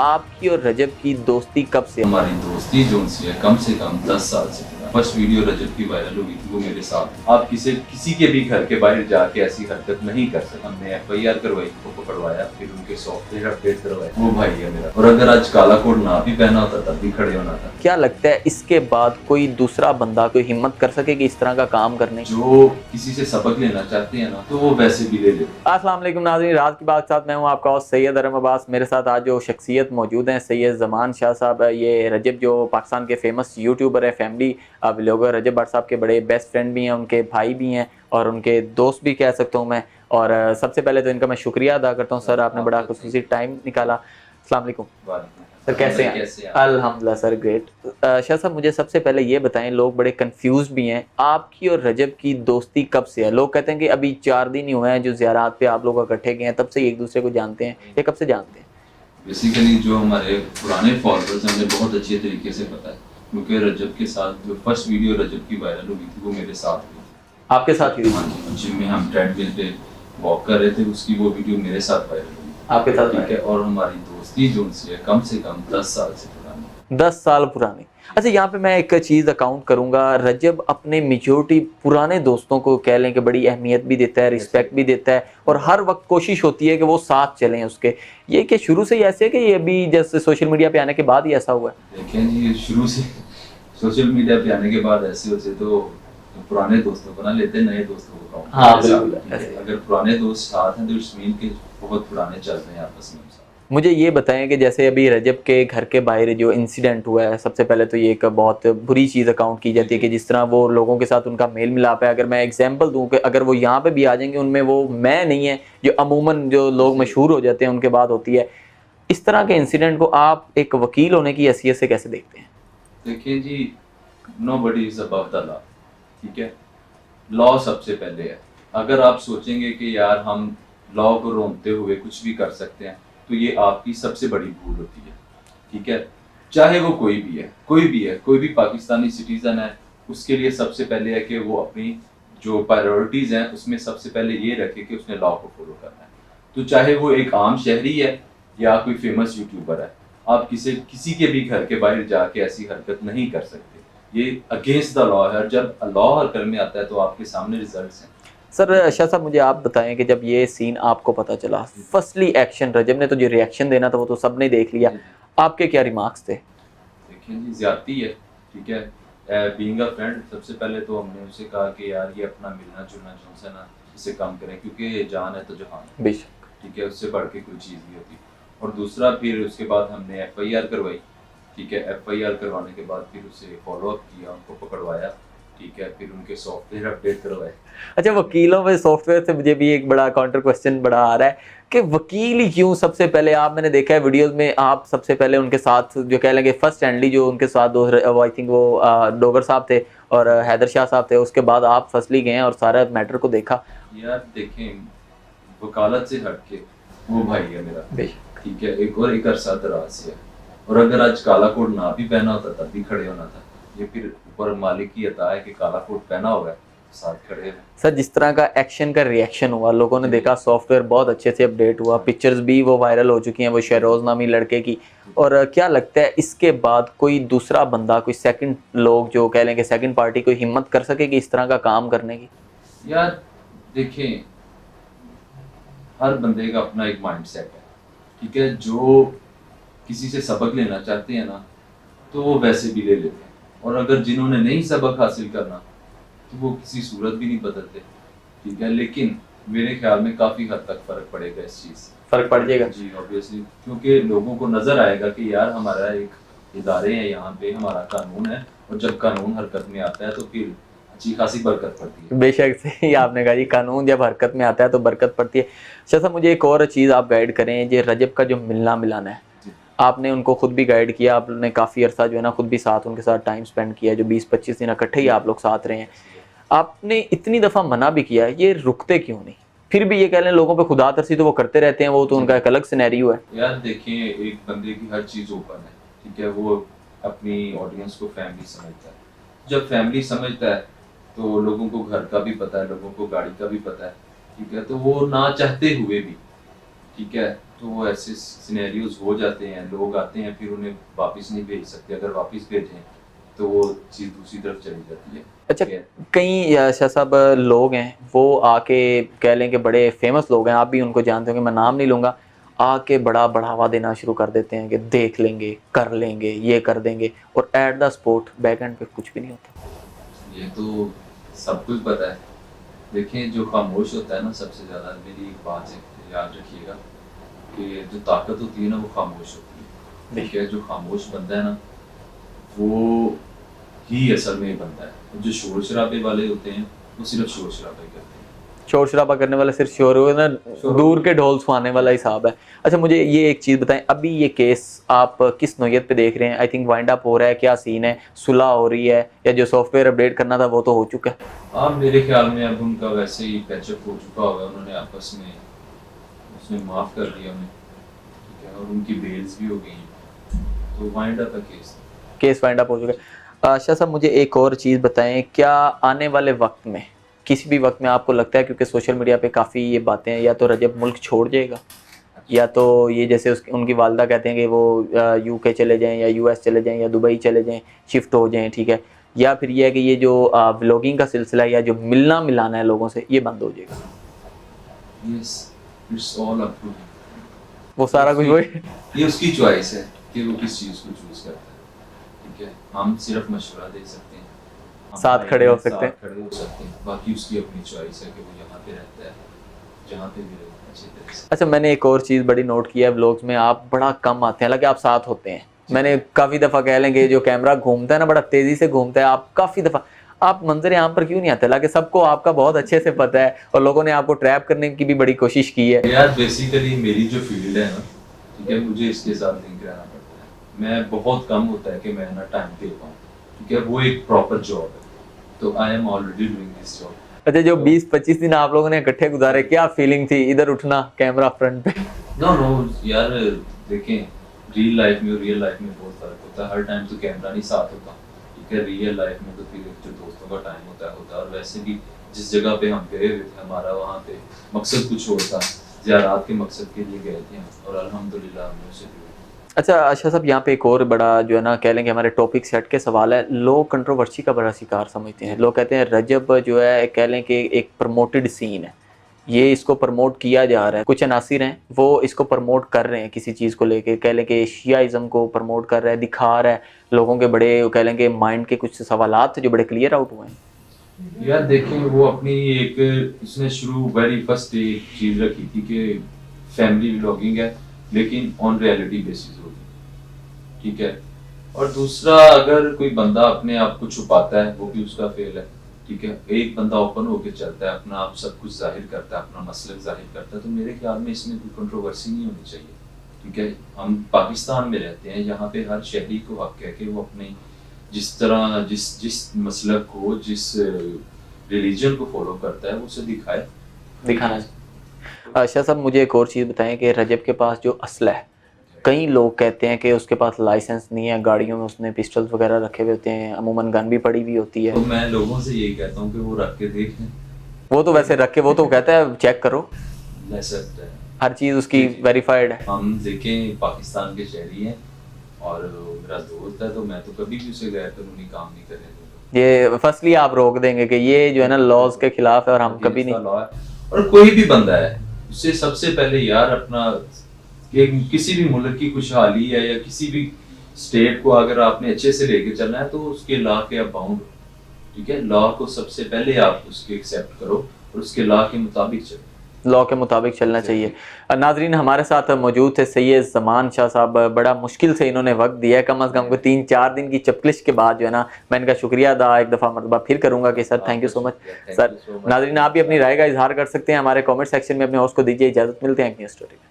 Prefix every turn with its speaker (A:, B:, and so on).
A: आपकी और रजब की दोस्ती कब से?
B: हमारी दोस्ती जो उनसे है कम से कम 10 साल से पुरानी। फर्स्ट वीडियो रजब की वायरल हुई थी वो मेरे साथ। आप किसी के भी घर के बाहर जाके ऐसी हरकत नहीं कर सकते। हमने FIR करवाई, को पकड़वाया, फिर उनके सॉफ्टवेयर अपडेट करवाए। वो भाई है मेरा, और अगर आज काला कोट ना भी पहना होता तब भी खड़े होना था।
A: क्या लगता है इसके बाद कोई दूसरा बंदा कोई हिम्मत कर सके कि इस तरह का काम करने की?
B: जो किसी से सबक लेना चाहते हैं ना तो वो वैसे भी ले लेते।
A: अस्सलाम वालेकुम नाज़रीन, रात की बात के साथ मैं हूं आपका होस्ट सैयद अरम अब्बास। मेरे साथ आज जो शख्सियत मौजूद हैं सैयद ज़मान शाह साहब। ये रजब जो पाकिस्तान के फेमस यूट्यूबर है, फैमिली व्लॉगर, रजब भट्ट साहब के बड़े बेस्ट फ्रेंड भी हैं, उनके भाई भी हैं और उनके दोस्त भी कह सकता हूँ मैं। और सबसे पहले तो इनका मैं शुक्रिया अदा करता हूँ। सर, आपने बड़ा खुसूसी टाइम निकाला। अस्सलाम वालेकुम सर, कैसे हैं? अल्हम्दुलिल्लाह सर, ग्रेट। शाह साहब, मुझे सबसे पहले ये बताएं, लोग बड़े कंफ्यूज भी हैं, आपकी और रजब की दोस्ती कब से है? लोग कहते हैं कि अभी 4 दिन ही हुए हैं जो ज़ियारत पे आप लोग इकट्ठे गए हैं, तब से ही एक दूसरे को जानते हैं, ये कब से जानते हैं?
B: बेसिकली जो हमारे पुराने फॉलोअर्स हैं हमें बहुत अच्छे तरीके से पता है, क्योंकि रजब के साथ जो फर्स्ट वीडियो रजब की वायरल हुई थी वो मेरे साथ हुई थी।
A: आपके साथ ही?
B: हाँ जी, जिम में हम ट्रेडमिल पे वॉक कर रहे थे, उसकी वो वीडियो मेरे साथ वायरल हुई।
A: आपके साथ?
B: ठीक है। और हमारी दोस्ती जो उनसे है कम से कम 10 साल से पुरानी।
A: 10 साल पुरानी। अच्छा, यहाँ पे मैं एक चीज़ अकाउंट करूँगा, रजब अपने मेजॉरिटी पुराने दोस्तों को कह लें कि बड़ी अहमियत भी देता है, रिस्पेक्ट भी देता है और हर वक्त कोशिश होती है कि वो साथ चलें उसके। ये कि शुरू से ही ऐसे है कि ये अभी जैसे सोशल मीडिया पे आने के बाद ही ऐसा हुआ है?
B: देखें जी, शुरू से सोशल मीडिया पे आने के बाद ऐसे होते तो पुराने दोस्तों को ना लेते, नए दोस्तों को काउंट
A: हाँ,
B: करते।
A: बिल्कुल ऐसे।
B: अगर पुराने दोस्त साथ हैं तो इट्स मीन के बहुत पुराने चल रहे हैं आपस में।
A: मुझे ये बताएं कि जैसे अभी रजब के घर के बाहर जो इंसिडेंट हुआ है, सबसे पहले तो ये एक बहुत बुरी चीज़ अकाउंट की जाती है कि जिस तरह वो लोगों के साथ उनका मेल मिलाप है। अगर मैं एग्जांपल दूं कि अगर वो यहाँ पे भी आ जाएंगे, उनमें वो मैं नहीं है जो अमूमन जो लोग मशहूर हो जाते हैं उनके बाद होती है। इस तरह के इंसिडेंट को आप एक वकील होने की हैसियत से कैसे देखते हैं?
B: देखिए जी, nobody is above the law. ठीक है, लॉ सबसे पहले है। अगर आप सोचेंगे कि यार हम लॉ को रोकते हुए कुछ भी कर सकते हैं तो ये आपकी सबसे बड़ी भूल होती है। ठीक है, चाहे वो कोई भी है, कोई भी पाकिस्तानी सिटीजन है, उसके लिए सबसे पहले है कि वो अपनी जो प्रायोरिटीज हैं उसमें सबसे पहले ये रखे कि उसने लॉ को फॉलो करना है। तो चाहे वो एक आम शहरी है या कोई फेमस यूट्यूबर है, आप किसी के भी घर के बाहर जाके ऐसी हरकत नहीं कर सकते। ये अगेंस्ट द लॉ है। जब लॉ हरकत में आता है तो आपके सामने रिजल्ट्स हैं।
A: सर शाह साहब, मुझे आप बताएं कि जब ये सीन आपको पता चला, फर्स्टली एक्शन, रजब ने तो जो रिएक्शन देना था वो तो सबने देख लिया, आपके क्या रिमार्क्स थे?
B: देखिए जी, ज्यादती है। ठीक है, बीइंग अ फ्रेंड सबसे पहले तो हमने उसे कहा कि यार ये अपना मिलना जुलना जो है ना इसे कम करें, क्योंकि जान है तो जहान है।
A: बेशक।
B: ठीक है, उससे बढ़ के कोई चीज़ नहीं होती। और दूसरा, फिर उसके बाद हमने FIR करवाई। ठीक है, FIR करवाने के बाद फिर उसे फॉलो अप किया, उनको पकड़वाया। ठीक है, फिर उनके सॉफ्टवेयर अपडेट करवाए।
A: अच्छा, वकीलों में सॉफ्टवेयर से मुझे भी एक बड़ा काउंटर क्वेश्चन बड़ा आ रहा है कि वकील ही क्यों सबसे पहले? आप, मैंने देखा है वीडियोस में, आप सबसे पहले उनके साथ जो कह लेंगे फर्स्ट हैंडली जो उनके साथ दो, आई थिंक वो डोगर साहब थे और हैदर शाह साहब थे, उसके बाद आप फर्स्टली गए और सारा मैटर को देखा।
B: यार देखें, वकालत से हट के वो भाई है मेरा।
A: बेशक।
B: ठीक है, एक अरसा दराज से है, और अगर आज काला कोट ना भी पहना होता तब भी खड़े होना था। ये फिर ऊपर मालिक की अता है कि काला कोट पहना हुआ है, साथ खड़े हैं।
A: सर, जिस तरह का एक्शन का रिएक्शन हुआ, लोगों ने देखा, सॉफ्टवेयर बहुत अच्छे से अपडेट हुआ, पिक्चर्स भी वो वायरल हो चुकी हैं वो शहरोज नामी लड़के की। और क्या लगता है इसके बाद कोई दूसरा बंदा, कोई सेकंड लोग जो कह लेंगे सेकंड पार्टी, कोई हिम्मत कर सके कि इस तरह का काम करने की?
B: यार देखें, हर बंदे का अपना एक माइंडसेट है। ठीक है, जो किसी से सबक लेना चाहते हैं ना तो वो वैसे भी ले लेते हैं, और अगर जिन्होंने नहीं सबक हासिल करना तो वो किसी सूरत भी नहीं बदलते। ठीक है, लेकिन मेरे ख्याल में काफ़ी हद तक फ़र्क पड़ेगा इस चीज़ से।
A: फर्क पड़ जाएगा
B: जी ऑब्वियसली, क्योंकि लोगों को नज़र आएगा कि यार हमारा एक इदारे हैं यहाँ पे, हमारा कानून है, और जब कानून हरकत में आता है तो फिर अच्छी खासी बरकत पड़ती है।
A: बेशक सही आपने कहा जी, कानून जब हरकत में आता है तो बरकत पड़ती है। अच्छा, मुझे एक और चीज़ आप गाइड करें, ये रजब का जो मिलना मिलाना है, आपने उनको खुद भी गाइड किया, आपने काफ़ी अरसा जो है ना खुद भी साथ उनके साथ टाइम स्पेंड किया, जो 20-25 दिन इकट्ठे ही आप लोग साथ रहे हैं। आपने इतनी दफ़ा मना भी किया, ये रुकते क्यों नहीं? फिर भी ये कह लें लोगों पे खुदा तरसी तो वो करते रहते हैं, वो तो उनका एक अलग सिनेरियो है।
B: यार देखिए, एक बंदे की हर चीज़ ओपन है। ठीक है, वो अपनी ऑडियंस को फैमिली समझता है। जब फैमिली समझता है तो लोगों को घर का भी पता है, लोगों को गाड़ी का भी पता है। ठीक है, तो वो ना चाहते हुए भी, ठीक है, तो ऐसे सिनेरियोज हो जाते हैं, लोग आते हैं फिर उन्हें वापस नहीं भेज सकते, अगर वापस भेजें तो वो चीज़ दूसरी तरफ चली जाती है।
A: अच्छा,
B: ठीक है।
A: कई शाह साहब लोग हैं वो आके कह लें कि बड़े फेमस लोग हैं, आप भी उनको जानते होंगे, मैं नाम नहीं लूँगा, आके बड़ा बढ़ावा देना शुरू कर देते हैं कि देख लेंगे, कर लेंगे, ये कर देंगे, और at the spot back and पे कुछ भी नहीं होता।
B: ये तो सब कुछ पता है। देखें, जो खामोश होता है ना, सबसे ज़्यादा, मेरी एक बात है, याद रखिएगा कि जो ताकत होती है ना वो खामोश होती है। ठीक है, जो खामोश बंदा है ना वो ही असल में बनता है, और जो शोर शराबे वाले होते हैं वो सिर्फ शोर शराबे करते हैं।
A: शोर शराबा करने वाला सिर्फ शोर हो ना, दूर के ढोल सुहाने वाला हिसाब है। अच्छा, मुझे ये एक चीज़ बताएं, अभी ये केस आप किस नौयत पे देख रहे हैं? आई थिंक वाइंड अप हो रहा है, क्या सीन है, सुलह हो रही है, या जो सॉफ्टवेयर अपडेट करना था वो तो हो चुका है?
B: अब मेरे ख्याल में अब उनका वैसे ही पैचअप हो चुका होगा, उन्होंने आपस में उसने माफ़ कर दिया उन्हें। ठीक है, और उनकी बेल्स भी हो गई हैं, तो वाइंड अप है केस
A: वाइंड अप हो चुका है। शाह साहब, मुझे एक और चीज़ बताएं, क्या आने वाले वक्त में, किसी भी वक्त में आपको लगता है, क्योंकि सोशल मीडिया पे काफ़ी ये बातें हैं, या तो रजब मुल्क छोड़ जाएगा, या तो ये जैसे उनकी वालदा कहते हैं कि वो यूके चले जाएं, या यूएस चले जाएं, या दुबई चले जाएं, शिफ्ट हो जाएं, ठीक है, या फिर ये है कि ये जो व्लॉगिंग का सिलसिला है या जो मिलना मिलाना है लोगों से, ये बंद हो जाएगा?
B: Yes, it's all up to
A: वो सारा कुछ वही,
B: ये उसकी चॉइस है कि वो किस चीज़ को चूज करता है। ठीक है, हम सिर्फ मशवरा दे सकते हैं, हम
A: साथ खड़े हो सकते हैं।
B: साथ खड़े हो सकते हैं, बाकी उसकी अपनी चॉइस है कि वो यहाँ पे रहता है, जहाँ पे भी रहे अच्छी तरह से।
A: अच्छा, मैंने एक और चीज़ बड़ी नोट किया है, व्लॉग्स में आप बड़ा कम आते हैं, हालांकि आप साथ होते हैं। मैंने काफ़ी दफ़ा कह लेंगे, जो कैमरा घूमता है ना बड़ा तेज़ी से घूमता है, आप काफ़ी दफ़ा आप मंजर आम पर क्यों नहीं आते? हालांकि सबको आपका बहुत अच्छे से पता है, और लोगों ने आपको ट्रैप करने की भी बड़ी कोशिश की है।
B: यार बेसिकली मेरी जो फील्ड है ना, ठीक है, मुझे इसके साथ लिंक रहना पड़ता है। मैं बहुत कम होता है कि मैं ना टाइम दे पाऊँ, ठीक है, वो एक प्रॉपर जॉब है, तो I am already doing this job.
A: अच्छा, जो 20-25 दिन आप लोगों ने इकट्ठे गुजारे, क्या फीलिंग थी इधर उठना कैमरा फ्रंट पे?
B: नो नो यार, देखें, रियल लाइफ में और रियल लाइफ में बहुत फर्क होता है। हर टाइम तो कैमरा नहीं साथ होता, ठीक है, रियल लाइफ में तो फिर जो दोस्तों का टाइम होता है। और वैसे भी जिस जगह पे हम गए हुए थे, हमारा वहाँ पे मकसद कुछ और था, ज़ियारत के मकसद के लिए गए थे हम, और अल्हम्दुलिल्लाह हमने उसे पूरा।
A: अच्छा, अच्छा साहब, यहाँ पे एक और बड़ा जो है ना, कह लेंगे हमारे टॉपिक सेट के सवाल है। लोग कंट्रोवर्सी का बड़ा शिकार समझते हैं। लोग कहते हैं रजब जो है, कह लें कि एक प्रमोटेड सीन है, ये इसको प्रमोट किया जा रहा है, कुछ अनासिर हैं वो इसको प्रमोट कर रहे हैं किसी चीज़ को लेके, कह लें कि शियाइज़म को प्रमोट कर रहा है, दिखा रहा है लोगों के बड़े, कह लें कि माइंड के कुछ सवालात थे जो बड़े क्लियर आउट हुए हैं।
B: यार देखें, वो अपनी एक उसने शुरू वेरी फर्स्ट एक चीज़ रखी थी कि फैमिली व्लॉगिंग है, लेकिन ऑन रियलिटी बेसिस होगी। ठीक है, और दूसरा, अगर कोई बंदा अपने आप को छुपाता है वो भी उसका फेल है। ठीक है, एक बंदा ओपन होकर चलता है, अपना आप सब कुछ जाहिर करता है, अपना मसलक जाहिर करता है, तो मेरे ख्याल में इसमें कोई कंट्रोवर्सी नहीं होनी चाहिए। ठीक है, हम पाकिस्तान में रहते हैं, यहाँ पे हर शहरी को हक है कि वो अपने जिस तरह जिस मसलक को, जिस रिलीजन को फॉलो करता है, वो उसे
A: दिखाना चाहिए। अच्छा साहब, मुझे एक और चीज़ बताएं कि रजब के पास जो असला है, कई लोग कहते हैं कि उसके पास लाइसेंस नहीं है, गाड़ियों में उसने पिस्टल्स वगैरह रखे हुए होते हैं, अमूमन गन भी पड़ी हुई होती है।
B: तो मैं लोगों से यही कहता हूँ कि वो रख के देख लें।
A: वो तो वैसे रखे, वो तो कहता है चेक करो,
B: ले सकते हैं,
A: हर चीज़ उसकी वेरीफाइड है।
B: हम देखें, पाकिस्तान के शहरी हैं और मेरा दोस्त है, तो मैं तो कभी भी उसे गैर कानूनी काम नहीं करने दूंगा।
A: ये फर्स्टली आप रोक देंगे कि ये जो है ना लॉज के खिलाफ है, और हम कभी नहीं।
B: लॉ है, और कोई भी बंदा है, उससे सबसे पहले यार अपना किसी भी मुल्क की खुशहाली है या किसी भी स्टेट को अगर आपने अच्छे से लेके चलना है, तो उसके लॉ के आप बाउंड हो। ठीक है, लॉ को सबसे पहले आप उसके एक्सेप्ट करो और उसके लॉ के मुताबिक चलो,
A: लॉ के मुताबिक चलना चाहिए। नाजरीन, हमारे साथ मौजूद थे सैयद ज़मान शाह साहब, बड़ा मुश्किल से इन्होंने वक्त दिया है, कम अज़ कम 3-4 दिन की चपलिश के बाद जो है ना, मैं इनका शुक्रिया अदा एक दफ़ा मरतबा फिर करूँगा कि sir thank you so much. Sir, नाजरीन, आप भी अपनी राय का इजहार कर सकते हैं हमारे कॉमेंट सेक्शन में, अपने होस्ट को दीजिए इजाज़त, मिलते हैं एक नई स्टोरी में।